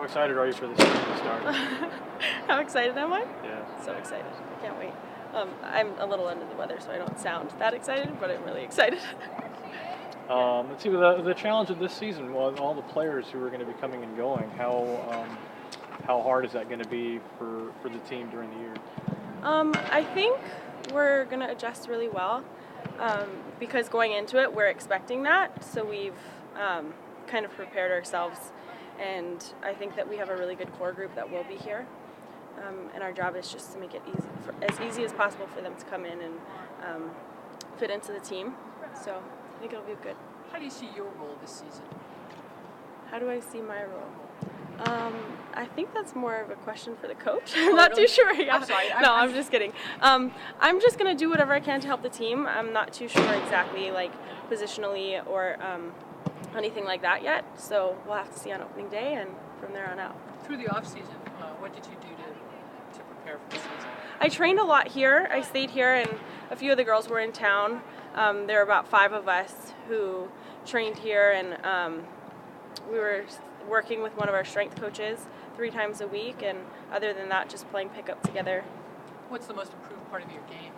How excited are you for this season to start? How excited am I? Yeah. So excited. I can't wait. I'm a little under the weather, so I don't sound that excited, but I'm really excited. Let's see, the challenge of this season was all the players who are going to be coming and going. How hard is that going to be for the team during the year? I think we're going to adjust really well because going into it, we're expecting that. So we've kind of prepared ourselves, and I think that we have a really good core group that will be here. And our job is just to make it as easy as possible for them to come in and fit into the team. So I think it'll be good. How do you see your role this season? How do I see my role? I think that's more of a question for the coach. I'm not too sure. Yeah. I'm sorry. I'm just kidding. I'm just going to do whatever I can to help the team. I'm not too sure exactly, like, positionally or anything like that yet. So we'll have to see on opening day and from there on out. Through the offseason, what did you do to prepare for the season? I trained a lot here. I stayed here, and a few of the girls were in town. There were about 5 of us who trained here, and we were working with one of our strength coaches 3 times a week, and other than that, just playing pickup together. What's the most improved part of your game?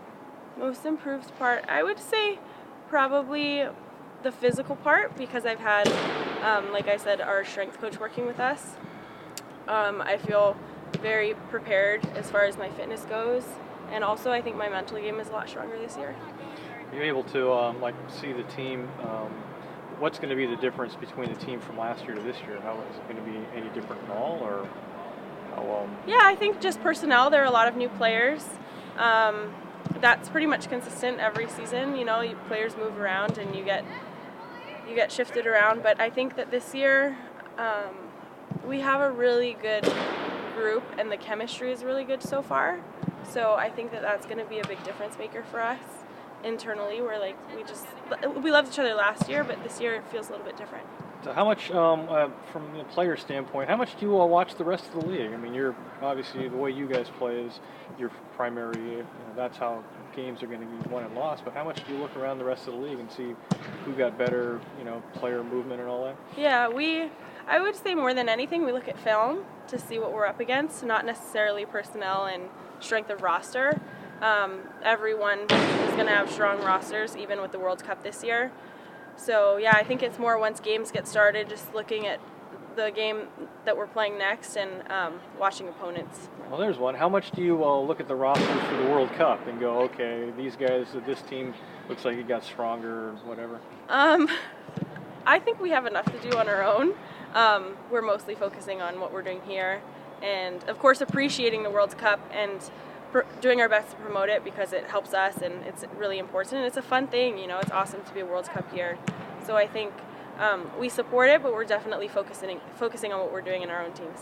Most improved part, I would say probably the physical part, because I've had, like I said, our strength coach working with us. I feel very prepared as far as my fitness goes, and also I think my mental game is a lot stronger this year. Are you able to see the team? What's going to be the difference between the team from last year to this year? How is it going to be any different at all, or how? Yeah, I think just personnel. There are a lot of new players. That's pretty much consistent every season. You know, players move around and you get shifted around. But I think that this year we have a really good group, and the chemistry is really good so far. So I think that that's going to be a big difference maker for us. Internally, we loved each other last year, but this year it feels a little bit different. So how much, from the player standpoint, how much do you watch the rest of the league? I mean, you're obviously, the way you guys play is your primary, that's how games are going to be won and lost, but how much do you look around the rest of the league and see who got better, player movement and all that? Yeah, I would say more than anything, we look at film to see what we're up against, not necessarily personnel and strength of roster. Everyone is going to have strong rosters, even with the World Cup this year. So yeah, I think it's more once games get started, just looking at the game that we're playing next and watching opponents. Well, there's one. How much do you look at the rosters for the World Cup and go, okay, these guys, this team looks like it got stronger or whatever? I think we have enough to do on our own. We're mostly focusing on what we're doing here, and of course appreciating the World Cup and doing our best to promote it because it helps us and it's really important and it's a fun thing. It's awesome to be a World Cup here. So I think we support it, but we're definitely focusing on what we're doing in our own teams.